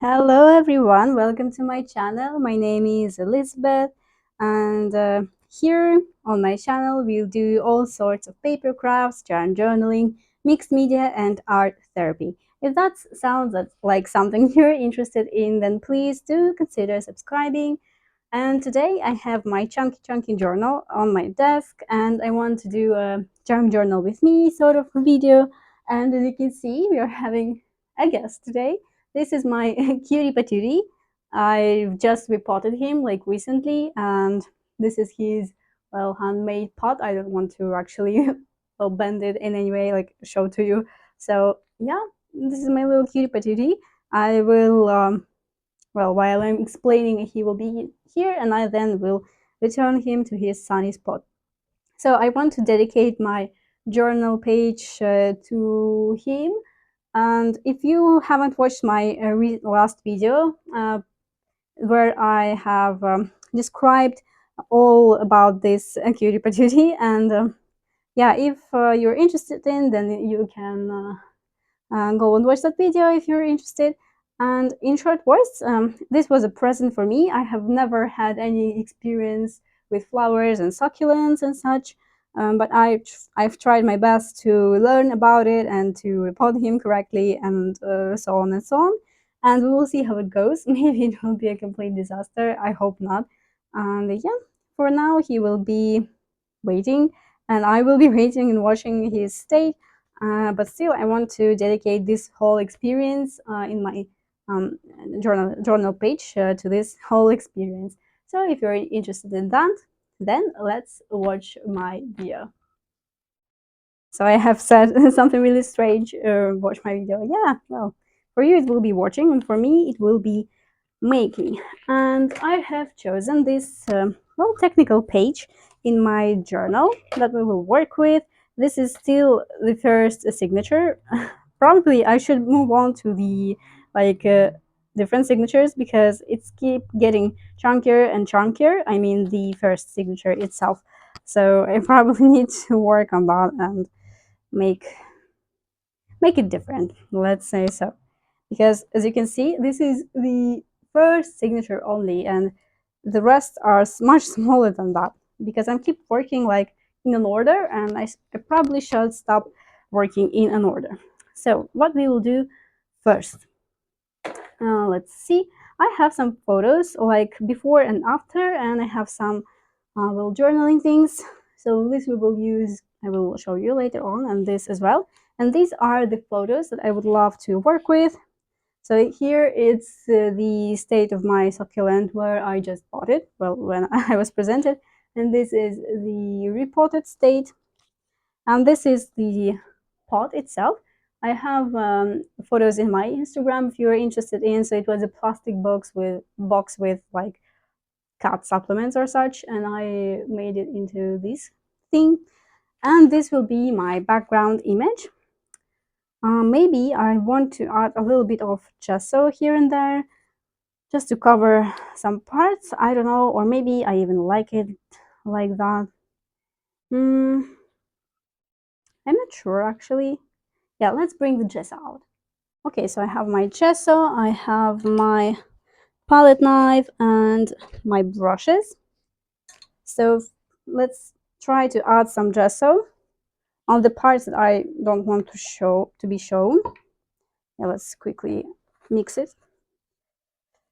Hello everyone, welcome to my channel. My name is Elizabeth, and here on my channel we'll do all sorts of paper crafts, journaling, mixed media and art therapy. If that sounds like something you're interested in, then please do consider subscribing. And today I have my chunky journal on my desk, and I want to do a journal with me sort of video. And as you can see, we are having a guest today. This is my cutie patootie. I've just repotted him like recently, and this is his handmade pot. I don't want to actually bend it in any way, like show to you. So yeah, this is my little cutie patootie. I will while I'm explaining, he will be here, and I then will return him to his sunny spot. So I want to dedicate my journal page to him. And if you haven't watched my last video, where I have described all about this cutie patootie, and yeah, if you're interested in, then you can go and watch that video if you're interested. And in short words, this was a present for me. I have never had any experience with flowers and succulents and such, but I've tried my best to learn about it and to report him correctly, and so on and so on. And we will see how it goes. Maybe it will be a complete disaster. I hope not. And yeah, for now he will be waiting, and I will be waiting and watching his state. But still, I want to dedicate this whole experience in my um, journal page to this whole experience. So if you're interested in that, then let's watch my video. So I have said something really strange. Watch my video. Yeah, well, for you it will be watching, and for me it will be making. And I have chosen this technical page in my journal that we will work with. This is still the first signature. Probably I should move on to the like different signatures, because it's keep getting chunkier and chunkier. I mean the first signature itself. So I probably need to work on that and make it different, let's say so. Because as you can see, this is the first signature only, and the rest are much smaller than that, because I'm keep working like in an order, and I probably should stop working in an order. So what we will do first, let's see, I have some photos like before and after, and I have some little journaling things. So this we will use, I will show you later on, and this as well. And these are the photos that I would love to work with. So here it's the state of my succulent where I just bought it, well, when I was presented. And this is the repotted state. And this is the pot itself. I have photos in my Instagram if you're interested in. So it was a plastic box with like cat supplements or such, and I made it into this thing. And this will be my background image. Maybe I want to add a little bit of gesso here and there, just to cover some parts. I don't know, or maybe I even like it like that. I'm not sure actually. Yeah, let's bring the gesso out. Okay, so I have my gesso, I have my palette knife and my brushes. So let's try to add some gesso on the parts that I don't want to be shown. Yeah, let's quickly mix it.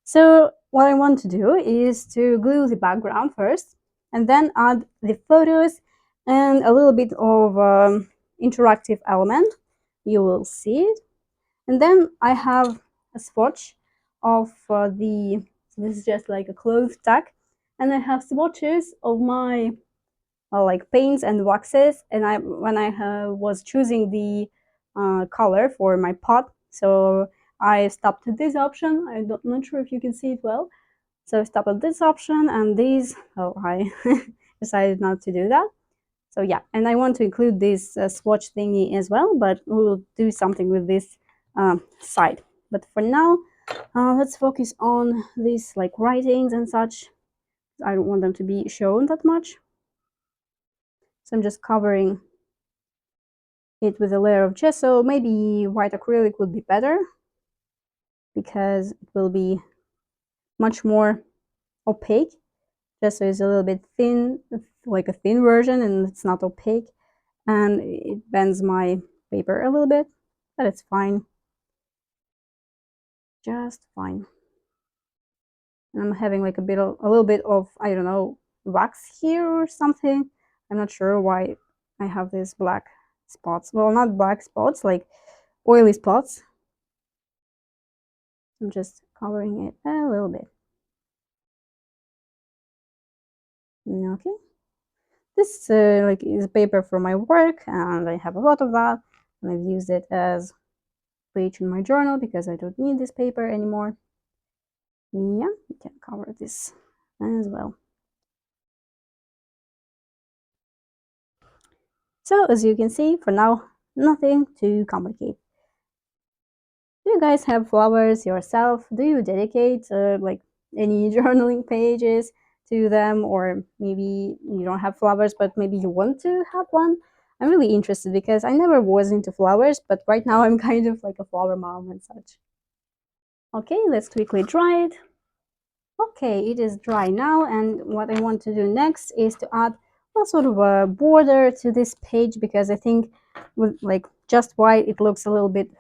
So what I want to do is to glue the background first, and then add the photos and a little bit of interactive element. You will see it. And then I have a swatch of so this is just like a cloth tag, and I have swatches of my like paints and waxes. And when I was choosing the color for my pot, so I stopped at this option. I'm not sure if you can see it well. So I stopped at this option, and these, oh, I decided not to do that. So yeah, and I want to include this swatch thingy as well, but we will do something with this side. But for now, let's focus on these like writings and such. I don't want them to be shown that much. So I'm just covering it with a layer of gesso. Maybe white acrylic would be better, because it will be much more opaque. Gesso is a little bit thin, like a thin version, and it's not opaque, and it bends my paper a little bit, but it's fine. Just fine. And I'm having like a little bit of, I don't know, wax here or something. I'm not sure why I have these black spots. Well, not black spots, like oily spots. I'm just covering it a little bit. Okay. This like is paper for my work, and I have a lot of that, and I've used it as page in my journal because I don't need this paper anymore. Yeah, we can cover this as well. So as you can see, for now, nothing too complicated. Do you guys have flowers yourself? Do you dedicate like any journaling pages to them, or maybe you don't have flowers but maybe you want to have one? I'm really interested because I never was into flowers, but right now I'm kind of like a flower mom and such. Okay, let's quickly dry it. Okay, it is dry now, and what I want to do next is to add a sort of a border to this page, because I think with like just white it looks a little bit,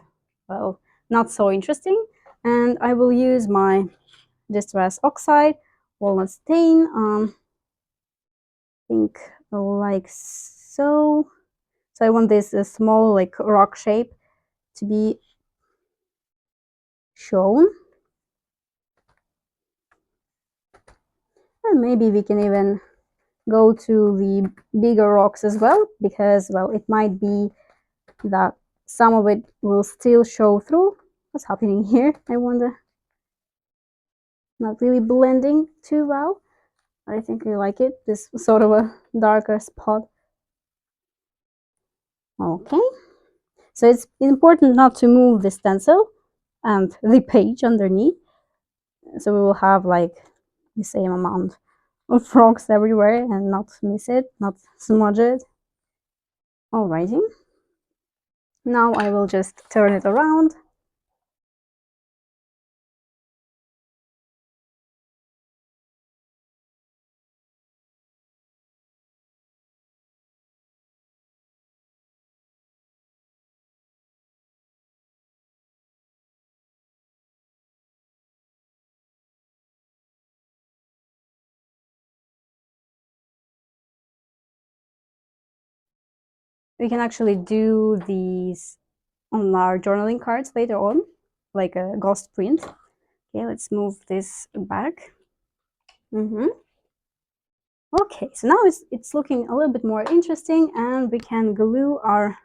well, not so interesting. And I will use my Distress Oxide Walnut Stain, I think like so. So I want this small like rock shape to be shown. And maybe we can even go to the bigger rocks as well, because, well, it might be that some of it will still show through. What's happening here, I wonder? Not really blending too well, but I think I like it. This sort of a darker spot. Okay, so it's important not to move the stencil and the page underneath, so we will have like the same amount of rocks everywhere and not miss it, not smudge it. Alrighty, now I will just turn it around. We can actually do these on our journaling cards later on, like a ghost print. Okay, let's move this back. Okay, so now it's looking a little bit more interesting, and we can glue our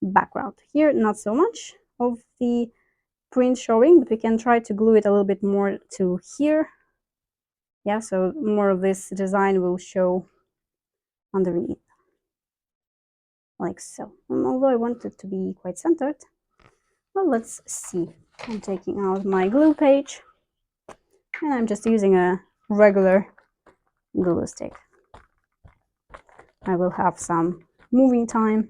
background. Here, not so much of the print showing, but we can try to glue it a little bit more to here. Yeah, so more of this design will show underneath, like so. And although I want it to be quite centered, well, let's see. I'm taking out my glue page, and I'm just using a regular glue stick. I will have some moving time.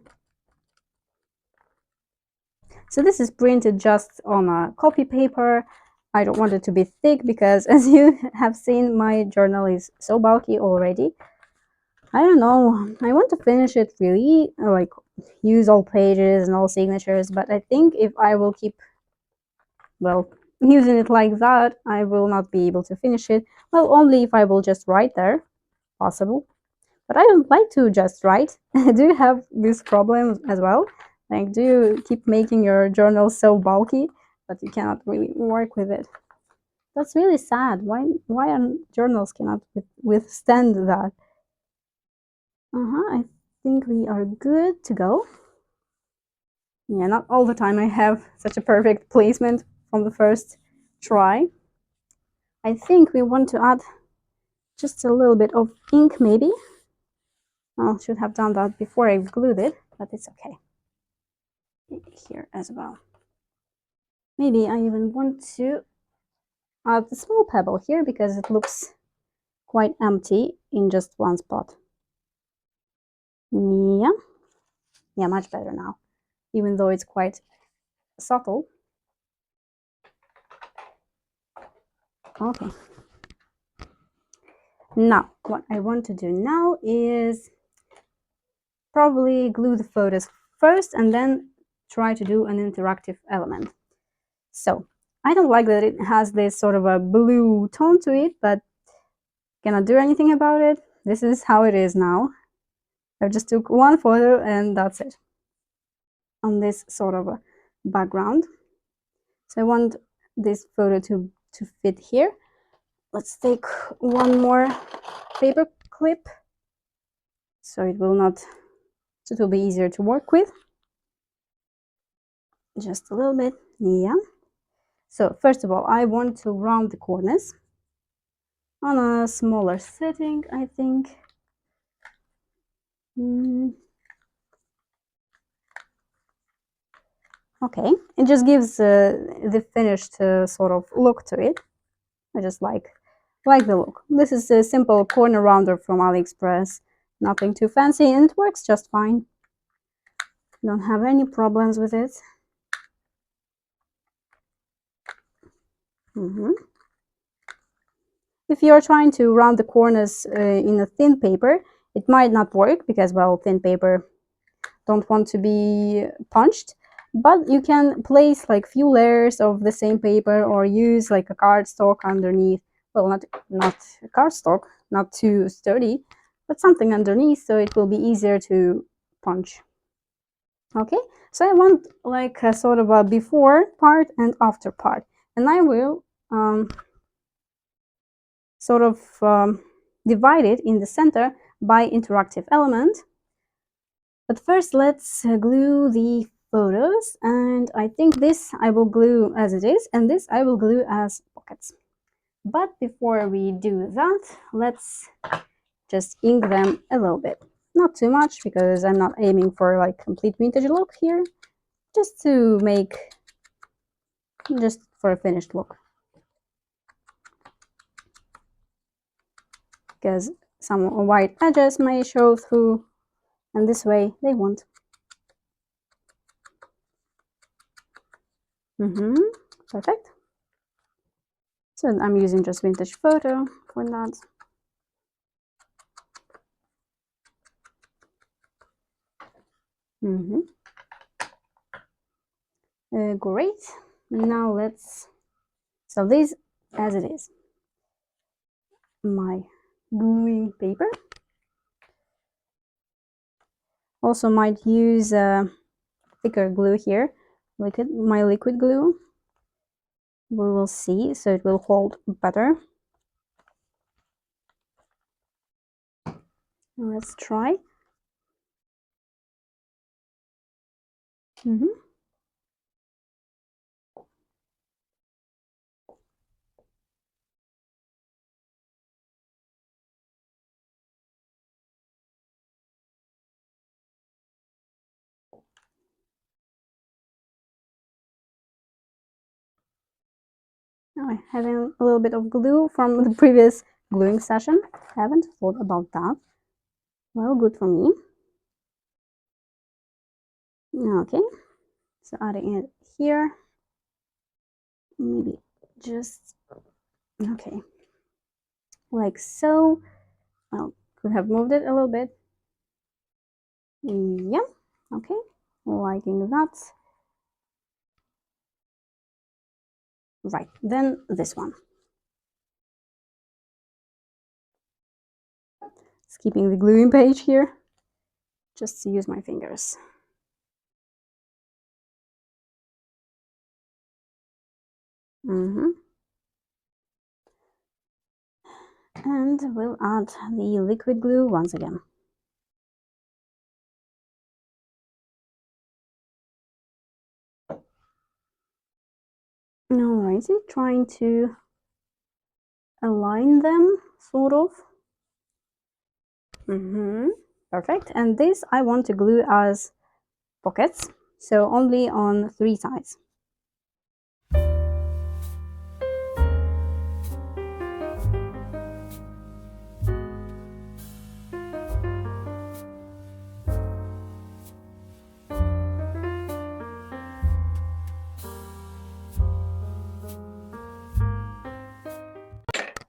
So this is printed just on a copy paper. I don't want it to be thick because, as you have seen, my journal is so bulky already. I don't know, I want to finish it really, like use all pages and all signatures, but I think if I will keep, well, using it like that, I will not be able to finish it. Well, only if I will just write there, possible. But I don't like to just write. Do you have this problem as well? Like, do you keep making your journal so bulky that you cannot really work with it? That's really sad. Why are journals cannot withstand that? I think we are good to go. Yeah, not all the time I have such a perfect placement from the first try. I think we want to add just a little bit of ink, maybe. I should have done that before I glued it, but it's okay. Here as well. Maybe I even want to add a small pebble here because it looks quite empty in just one spot. Yeah, much better now, even though it's quite subtle. Okay. Now, what I want to do now is probably glue the photos first and then try to do an interactive element. So, I don't like that it has this sort of a blue tone to it, but cannot do anything about it. This is how it is now. I just took one photo and that's it on this sort of a background. So I want this photo to fit here. Let's take one more paper clip so it will be easier to work with. Just a little bit, yeah. So first of all, I want to round the corners on a smaller setting, I think. Okay, it just gives the finished sort of look to it. I just like the look. This is a simple corner rounder from AliExpress. Nothing too fancy, and it works just fine. Don't have any problems with it. If you're trying to round the corners in a thin paper, it might not work because, well, thin paper don't want to be punched. But you can place like few layers of the same paper or use like a cardstock underneath. Well, not a cardstock, not too sturdy, but something underneath so it will be easier to punch. Okay, so I want like a sort of a before part and after part, and I will sort of divide it in the center by interactive element. But first let's glue the photos, and I think this I will glue as it is and this I will glue as pockets. But before we do that, let's just ink them a little bit. Not too much because I'm not aiming for like complete vintage look here, just to make, just for a finished look. Because some white edges may show through, and this way they won't. Perfect. So I'm using just vintage photo for that. Great. Now let's, so this as it is, my gluing paper. Also might use thicker glue here, my liquid glue. We will see, so it will hold better. Let's try. Now I have a little bit of glue from the previous gluing session. Haven't thought about that. Well, good for me. Okay, so adding it here. Maybe just, okay, like so. Well, could have moved it a little bit. Yeah, okay, liking that. Right, then this one. Skipping the gluing page here, just to use my fingers. And we'll add the liquid glue once again. Alrighty, trying to align them, sort of. Perfect. And this I want to glue as pockets, so only on 3 sides.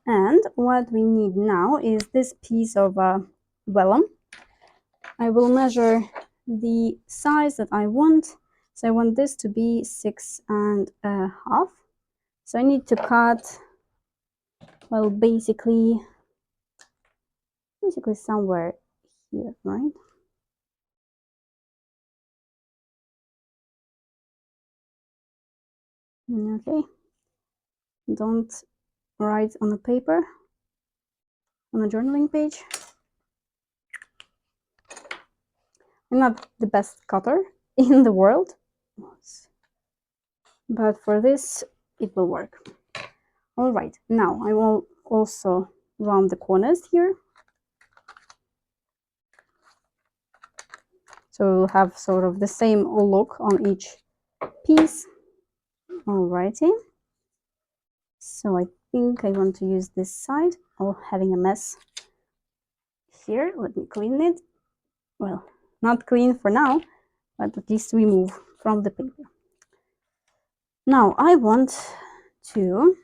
And what we need now is this piece of vellum. I will measure the size that I want. So I want this to be 6.5. So I need to cut, well, basically somewhere here, right? Okay. Don't write on a paper, on a journaling page. I'm not the best cutter in the world, but for this it will work. All right, now I will also round the corners here. So we'll have sort of the same look on each piece. Alrighty. So I think I want to use this side. Oh, having a mess here. Let me clean it. Well, not clean for now, but at least remove from the paper. Now I want to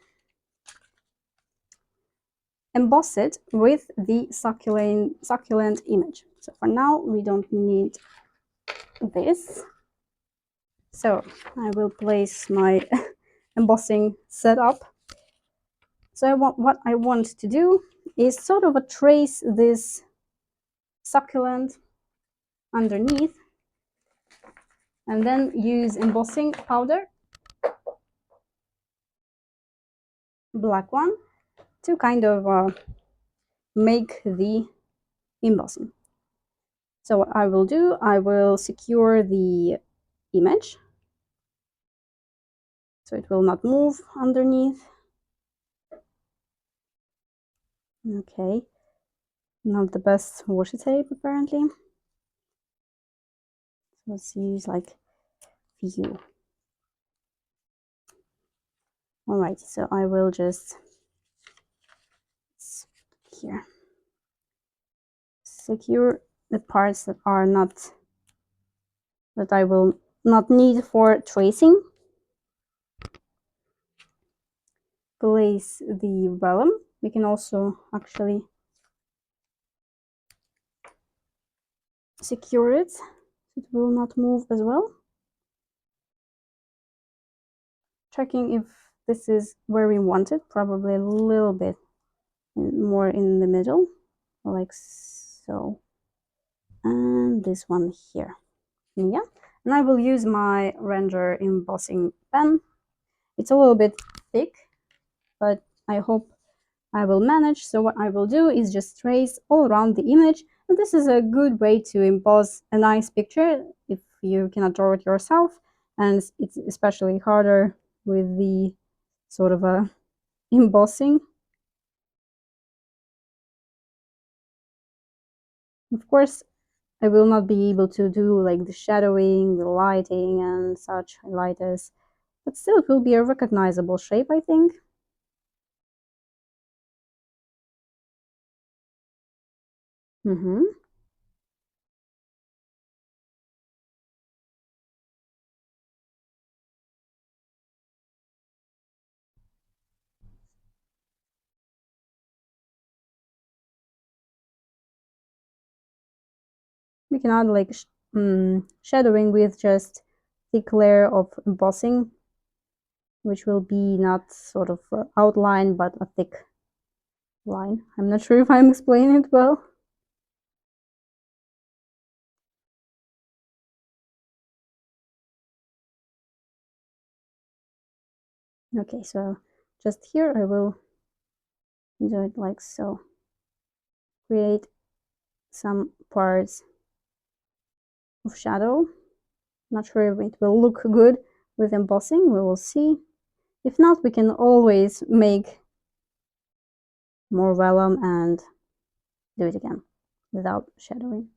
emboss it with the succulent image. So for now we don't need this. So I will place my embossing setup. So what I want to do is sort of trace this succulent underneath and then use embossing powder, black one, to kind of make the embossing. So what I will do, I will secure the image so it will not move underneath. Okay, not the best washi tape apparently. Let's use like few. All right, so I will just here secure the parts that are not, that I will not need for tracing. Place the vellum. We can also actually secure it so it will not move as well. Checking if this is where we want it, probably a little bit more in the middle, like so. And this one here. Yeah, and I will use my Ranger embossing pen. It's a little bit thick, but I hope I will manage. So what I will do is just trace all around the image, and this is a good way to emboss a nice picture if you cannot draw it yourself, and it's especially harder with the sort of a embossing. Of course, I will not be able to do like the shadowing, the lighting and such highlighters, but still it will be a recognizable shape, I think. We can add like shadowing with just thick layer of embossing, which will be not sort of outline but a thick line. I'm not sure if I'm explaining it well. Okay, so just here I will do it like so. Create some parts of shadow. Not sure if it will look good with embossing, we will see. If not, we can always make more vellum and do it again without shadowing.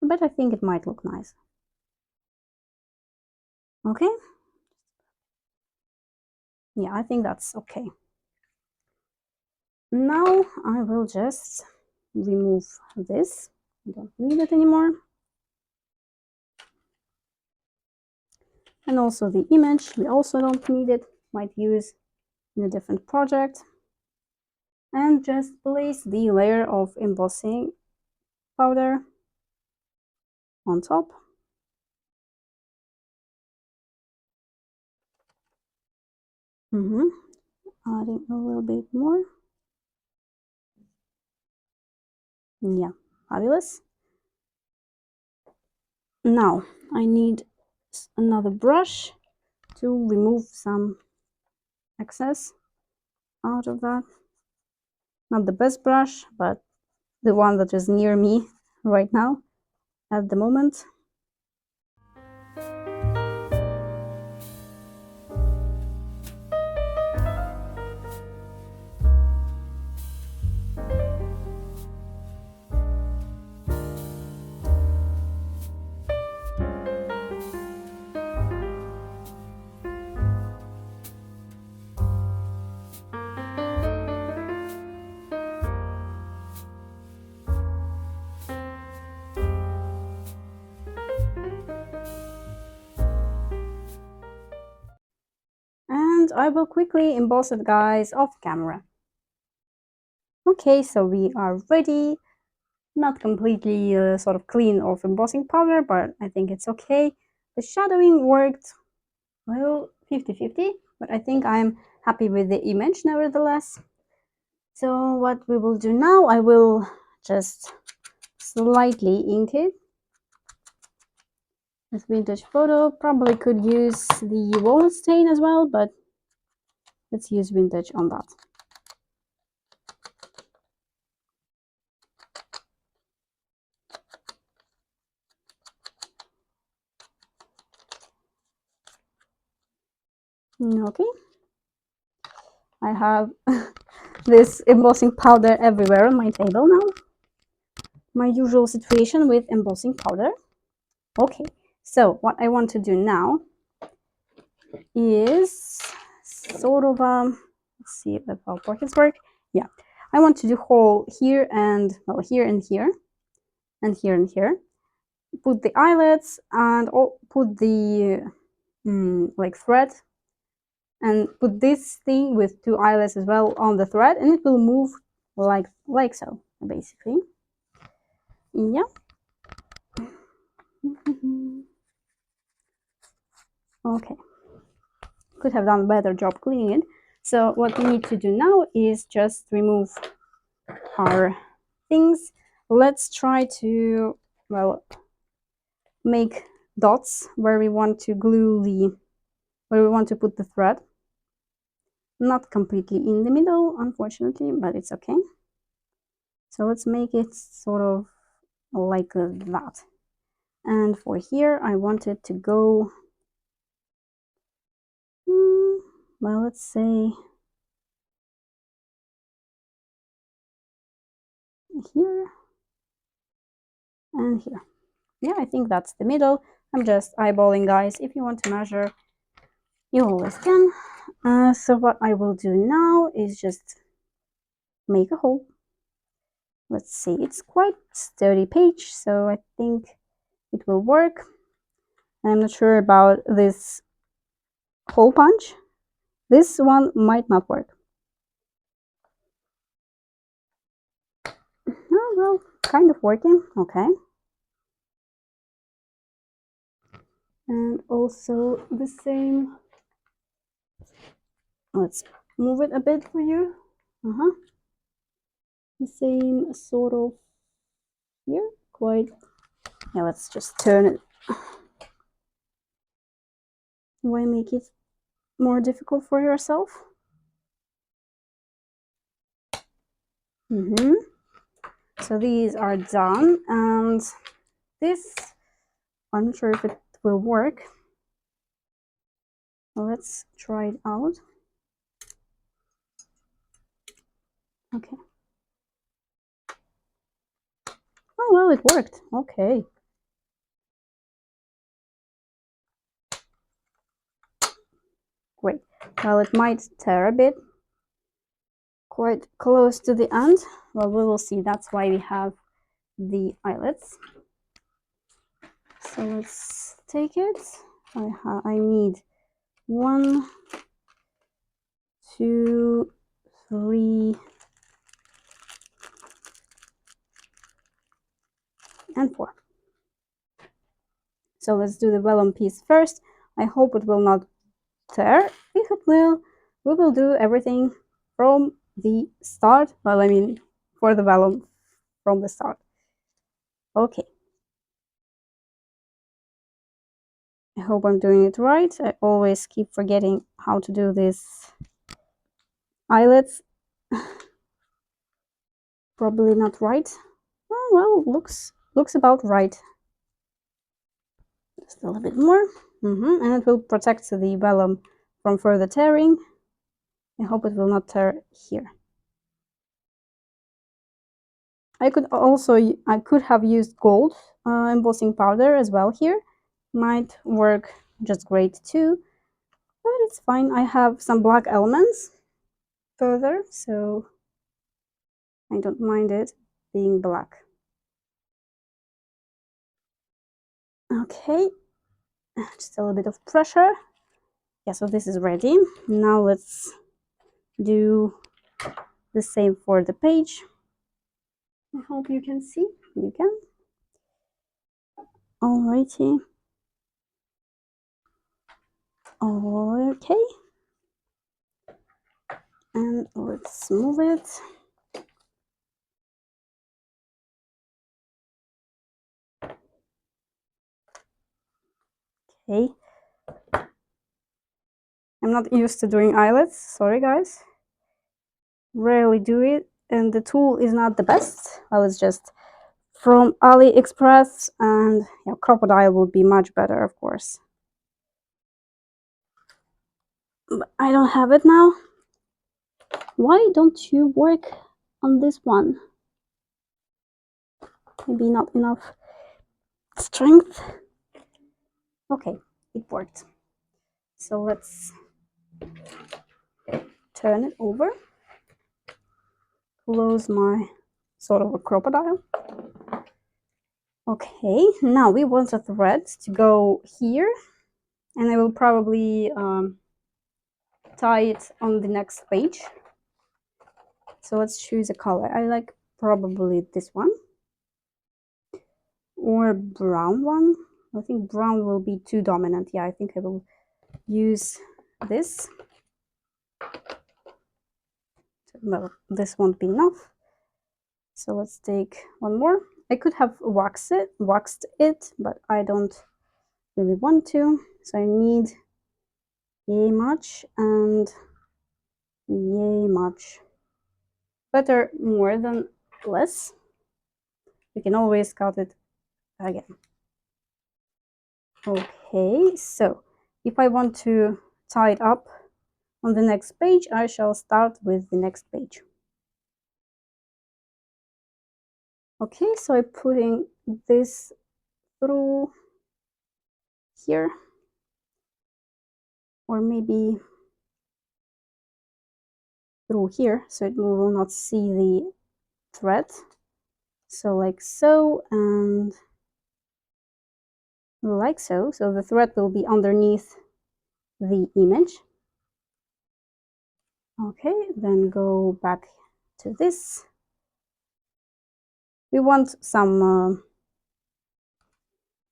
But I think it might look nice. Okay? Yeah, I think that's okay. Now I will just remove this. I don't need it anymore. And also the image, we also don't need it. Might use in a different project. and just place the layer of embossing powder on top. Adding a little bit more. Yeah, fabulous. Now I need another brush to remove some excess out of that. Not the best brush, but the one that is near me right now at the moment. And I will quickly emboss it, guys, off camera. Okay, so we are ready. Not completely sort of clean of embossing powder, but I think it's okay. The shadowing worked, well, 50-50, but I think I'm happy with the image nevertheless. So what we will do now, I will just slightly ink it. This vintage photo probably could use the walnut stain as well, but let's use vintage on that. Okay. I have this embossing powder everywhere on my table now. My usual situation with embossing powder. Okay, so what I want to do now is sort of let's see if our pockets work. Yeah, I want to do hole here and, well, here and here and here and here. Put the eyelets and put the like thread, and put this thing with 2 eyelets as well on the thread, and it will move like so, basically. Yeah. Okay, could have done a better job cleaning it. So what we need to do now is just remove our things. Let's try to, well, make dots where we want to glue where we want to put the thread. Not completely in the middle, unfortunately, but it's okay. So let's make it sort of like that. And for here, I want it to go, well, let's say here and here. Yeah, I think that's the middle. I'm just eyeballing, guys. If you want to measure, you always can. So what I will do now is just make a hole. Let's see, it's quite sturdy page, so I think it will work. I'm not sure about this hole punch. This one might not work. Oh, well, kind of working. Okay. And also the same. Let's move it a bit for you. The same sort of here. Quite. Yeah, let's just turn it. Why make it more difficult for yourself? So these are done, and this, I'm not sure if it will work. Let's try it out. Okay. Oh, well, it worked. Okay. Great. Well, it might tear a bit, quite close to the end. Well, we will see. That's why we have the eyelets. So let's take it. I need 1, 2, 3, and 4. So let's do the vellum piece first. I hope it will not tear. If it will, we will do everything from the start. Well, I mean, for the vellum from the start. Okay. I hope I'm doing it right. I always keep forgetting how to do these eyelets. Probably not right. Oh, well, looks about right. Just a little bit more. And it will protect the vellum from further tearing. I hope it will not tear here. I could have used gold embossing powder as well here. Might work just great too, but it's fine. I have some black elements further, so I don't mind it being black. Okay, just a little bit of pressure. Yeah, so this is ready. Now let's do the same for the page. I hope you can see. You can. Alrighty. Okay. And let's move it. Okay. I'm not used to doing eyelets. Sorry, guys. Rarely do it, and the tool is not the best. Well, it's just from AliExpress, and yeah, Crop-a-dile would be much better, of course. But I don't have it now. Why don't you work on this one? Maybe not enough strength. Okay, it worked. So let's turn it over. Close my sort of a Crop-a-dile. Okay, now we want the thread to go here, and I will probably tie it on the next page. So let's choose a color. I like probably this one or brown one. I think brown will be too dominant. Yeah, I think I will use this. Well, this won't be enough. So let's take one more. I could have waxed it, but I don't really want to. So I need yay much and yay much. Better more than less. We can always cut it again. Okay, so if I want to tie it up on the next page, I shall start with the next page. Okay, so I'm putting this through here, or maybe through here, so it will not see the thread. So like so, and like so. So the thread will be underneath the image. Okay, then go back to this. We want some,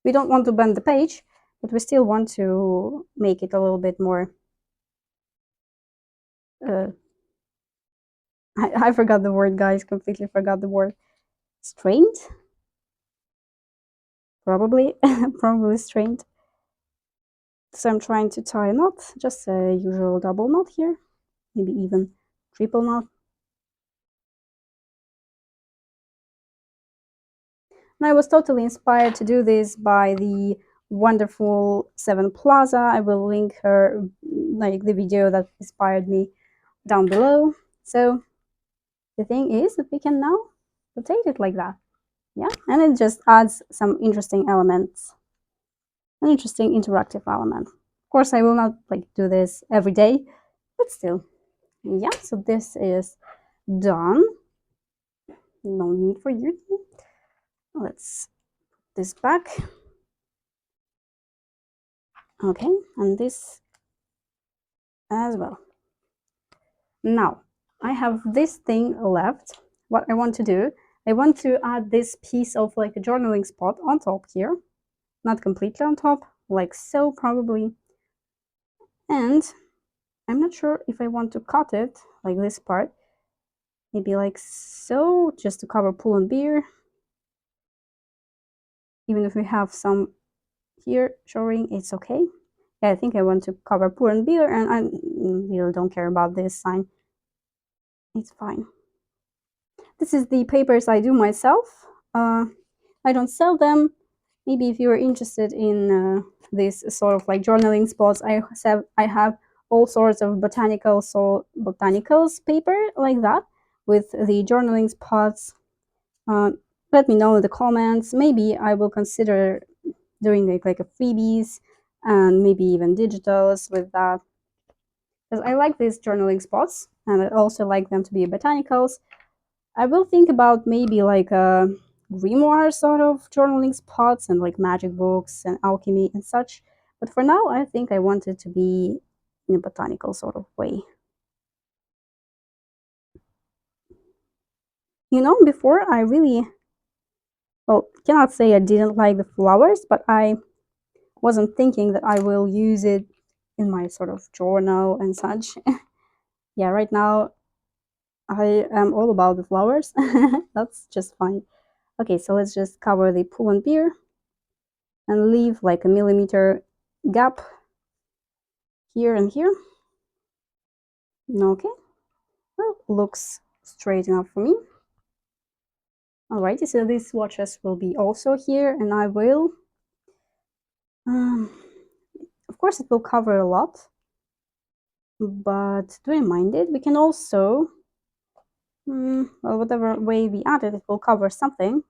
we don't want to bend the page, but we still want to make it a little bit more, I forgot the word, guys, completely forgot the word. Strained? Probably, probably strained. So I'm trying to tie a knot, just a usual double knot here, maybe even triple knot. And I was totally inspired to do this by the wonderful Seven Plaza. I will link her, like the video that inspired me, down below. So the thing is that we can now rotate it like that. Yeah, and it just adds some interesting elements, an interesting interactive element. Of course, I will not like do this every day, but still. Yeah, so this is done. No need for you. Let's put this back. Okay, and this as well. Now, I have this thing left. What I want to do, I want to add this piece of like a journaling spot on top here, not completely on top, like so probably. And I'm not sure if I want to cut it, like this part, maybe like so, just to cover pull and beer. Even if we have some here showing, it's okay. Yeah, I think I want to cover pull and beer, and I really don't care about this sign. It's fine. This is the papers I do myself. I don't sell them. Maybe if you're interested in this sort of like journaling spots, I have all sorts of botanicals paper like that with the journaling spots. Uh, Let me know in the comments. Maybe I will consider doing like a freebies and maybe even digitals with that, because I like these journaling spots and I also like them to be botanicals. I will think about maybe like a grimoire sort of journaling spots and like magic books and alchemy and such. But for now, I think I want it to be in a botanical sort of way. You know, before I really, well, cannot say I didn't like the flowers, but I wasn't thinking that I will use it in my sort of journal and such. Yeah, right now I am all about the flowers. That's just fine. Okay, so let's just cover the pull and beer and leave like a millimeter gap here and here. Okay, well, looks straight enough for me. Alrighty, so these swatches will be also here, and I will, of course, it will cover a lot, but do I mind it? We can also, well, whatever way we add it, it will cover something.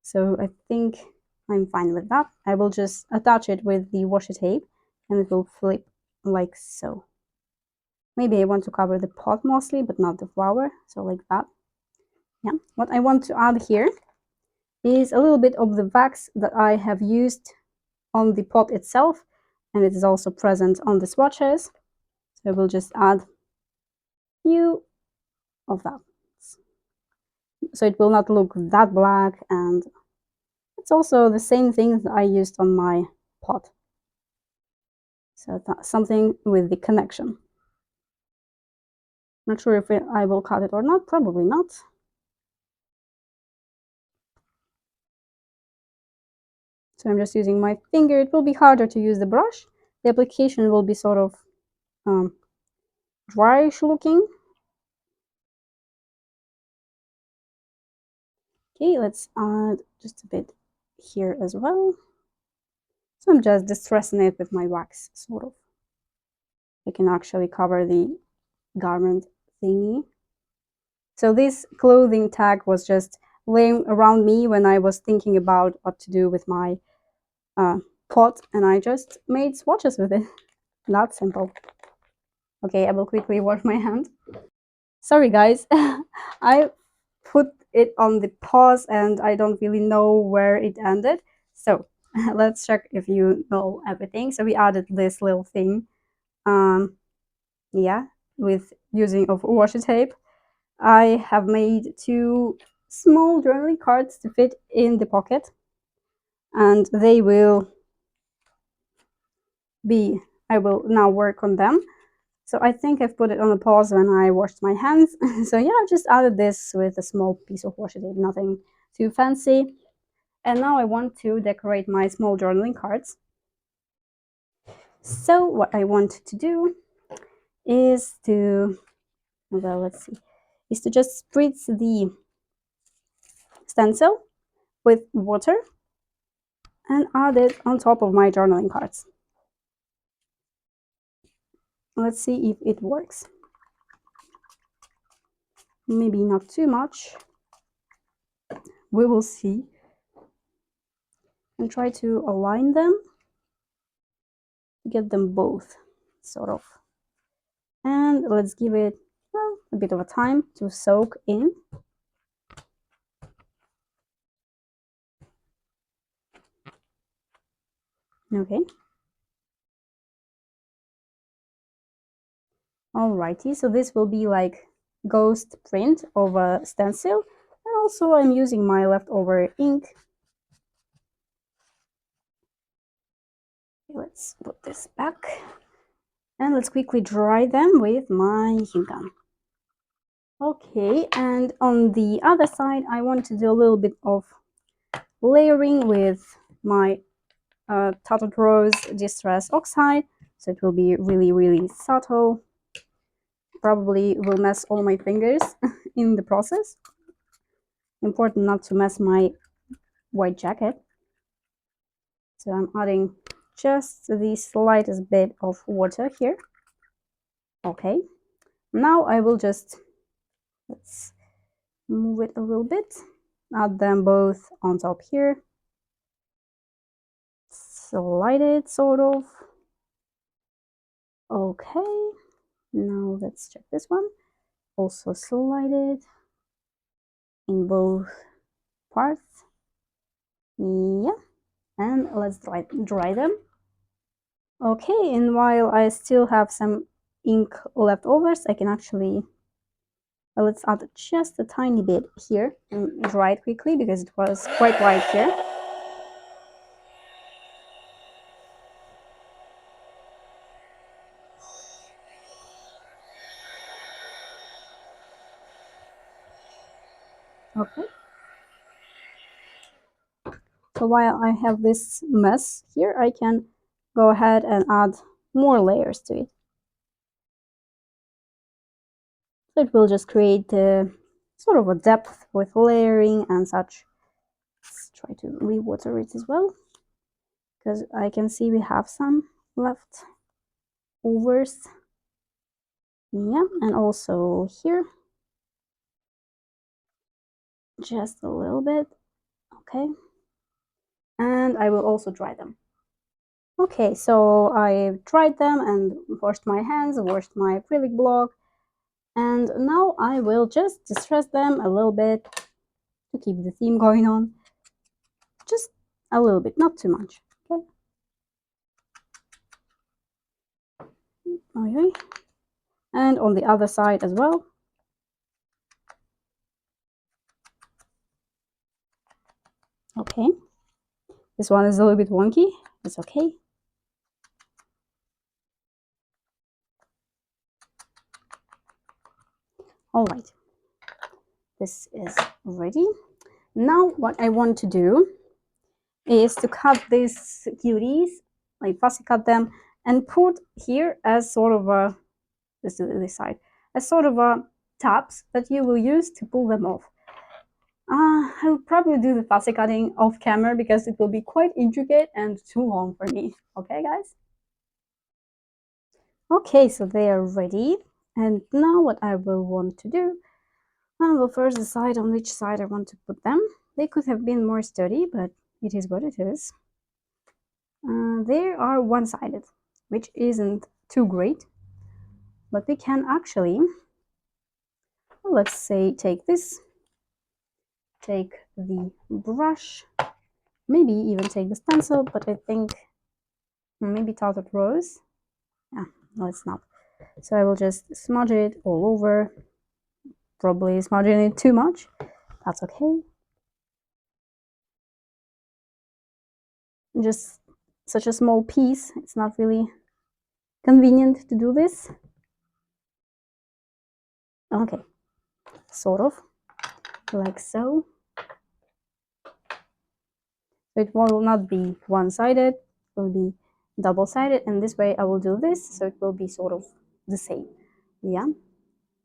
So I think I'm fine with that. I will just attach it with the washi tape, and it will flip like so. Maybe I want to cover the pot mostly, but not the flower, so like that. Yeah, what I want to add here is a little bit of the wax that I have used on the pot itself, and it is also present on the swatches. So I will just add a few of that. So it will not look that black, and it's also the same thing that I used on my pot. So that's something with the connection. Not sure if I will cut it or not, probably not. So I'm just using my finger. It will be harder to use the brush. The application will be sort of dryish looking. Okay, let's add just a bit here as well. So I'm just distressing it with my wax, sort of. I can actually cover the garment thingy. So this clothing tag was just laying around me when I was thinking about what to do with my pot, and I just made swatches with it. That simple. Okay, I will quickly wash my hand. Sorry guys, I put it on the pause and I don't really know where it ended. So let's check if you know everything. So we added this little thing, yeah, with using of washi tape. I have made two small journaling cards to fit in the pocket, and they will be, I will now work on them. So I think I've put it on a pause when I washed my hands. So yeah, I've just added this with a small piece of washi tape, nothing too fancy. And now I want to decorate my small journaling cards. So what I want to do is to, well, let's see, is to just spritz the stencil with water and add it on top of my journaling cards. Let's see if it works. Maybe not too much. We will see. And try to align them, get them both, sort of. And let's give it, well, a bit of a time to soak in. Okay. Alrighty, so this will be like ghost print of a stencil, and also I'm using my leftover ink. Let's put this back and let's quickly dry them with my heat gun. Okay, and on the other side I want to do a little bit of layering with my Tattered Rose Distress Oxide, so it will be really subtle. Probably will mess all my fingers in the process. Important not to mess my white jacket. So I'm adding just the slightest bit of water here. Okay, now I will just, let's move it a little bit, add them both on top here, slide it sort of. Okay, now let's check this one, also slide it in both parts. Yeah, and let's dry them. Okay, and while I still have some ink leftovers, I can actually, let's add just a tiny bit here and dry it quickly because it was quite white here. Okay. So while I have this mess here, I can go ahead and add more layers to it. So it will just create sort of a depth with layering and such. Let's try to re-water it as well, because I can see we have some left overs. Yeah, and also here, just a little bit. Okay, and I will also dry them. Okay, so I dried them and washed my hands, washed my acrylic block, and now I will just distress them a little bit to keep the theme going on. Just a little bit, not too much. Okay. Okay. And on the other side as well. Okay. This one is a little bit wonky. It's okay. All right. This is ready. Now what I want to do is to cut these cuties, like fussy cut them, and put here as sort of a, this side, as sort of a tabs that you will use to pull them off. I'll probably do the fussy cutting off camera because it will be quite intricate and too long for me. Okay, guys? Okay, so they are ready. And now what I will want to do, I will first decide on which side I want to put them. They could have been more sturdy, but it is what it is. They are one-sided, which isn't too great. But we can actually, let's say, take this, take the brush, maybe even take the stencil, but I think maybe Tattered Rose. Yeah, no, it's not. So I will just smudge it all over. Probably smudging it too much. That's okay. Just such a small piece. It's not really convenient to do this. Okay, sort of like so. It will not be one-sided. It will be double-sided, and this way I will do this, so it will be sort of the same. Yeah.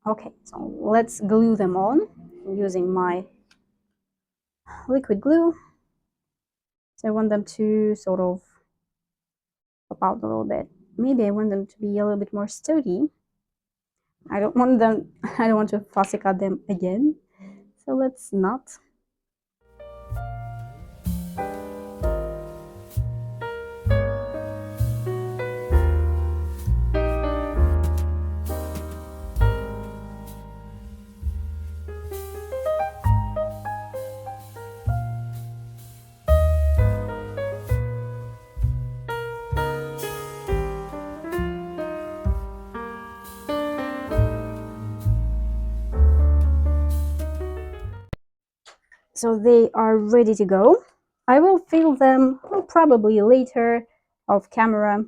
Okay, so let's glue them on using my liquid glue. So I want them to sort of pop out a little bit. Maybe I want them to be a little bit more sturdy. I don't want to fussy cut them again. So let's not. So they are ready to go. I will fill them probably later off camera,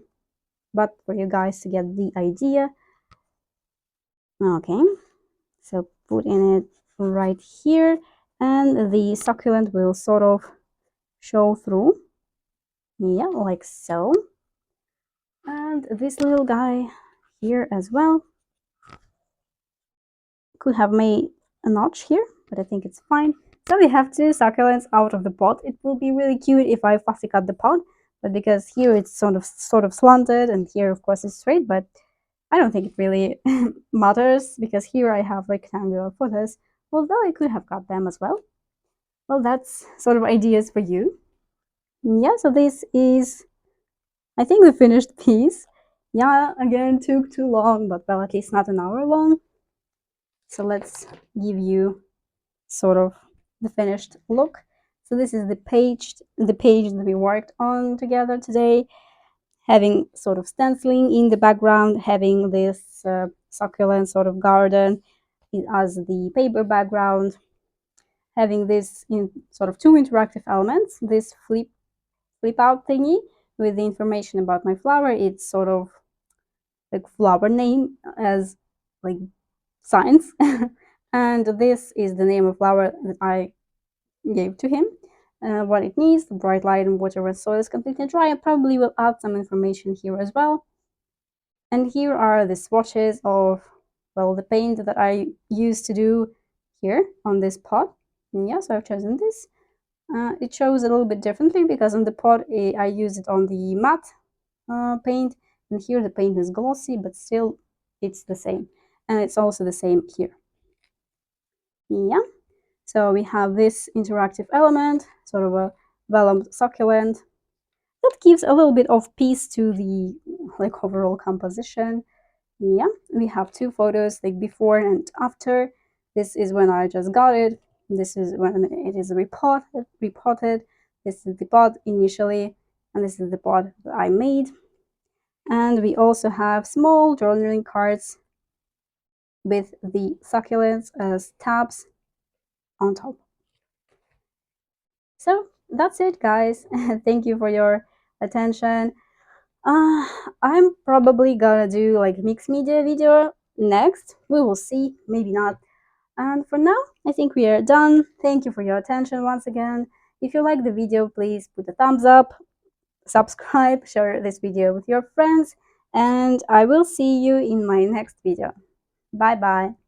but for you guys to get the idea. Okay, so put in it right here, and the succulent will sort of show through. Yeah, like so. And this little guy here as well. Could have made a notch here, but I think it's fine. So we have two succulents out of the pot. It will be really cute if I fussy cut the pot, but because here it's sort of slanted, and here of course it's straight, but I don't think it really matters because here I have rectangular footers, although I could have cut them as well. Well, that's sort of ideas for you. Yeah, so this is, I think, the finished piece. Yeah, again, took too long, but well, at least not an hour long. So let's give you sort of the finished look. So this is the page that we worked on together today, having sort of stenciling in the background, having this succulent sort of garden as the paper background, having this in sort of two interactive elements, this flip out thingy with the information about my flower. It's sort of like flower name as like science. And this is the name of flower that I gave to him. What it needs, the bright light and water when soil is completely dry. I probably will add some information here as well. And here are the swatches of, well, the paint that I used to do here on this pot. And yeah, so I've chosen this. It shows a little bit differently because on the pot I used it on the matte paint, and here the paint is glossy, but still it's the same. And it's also the same here. Yeah. So we have this interactive element, sort of a vellum succulent, that gives a little bit of piece to the like overall composition. Yeah, we have two photos, like before and after. This is when I just got it. This is when it is repotted. This is the pot initially, and this is the pot that I made. And we also have small journaling cards with the succulents as tabs on top. So that's it, guys. Thank you for your attention. I'm probably gonna do like mixed media video next. We will see, maybe not. And for now, I think we are done. Thank you for your attention once again. If you like the video, please put a thumbs up, subscribe, share this video with your friends, and I will see you in my next video. Bye bye.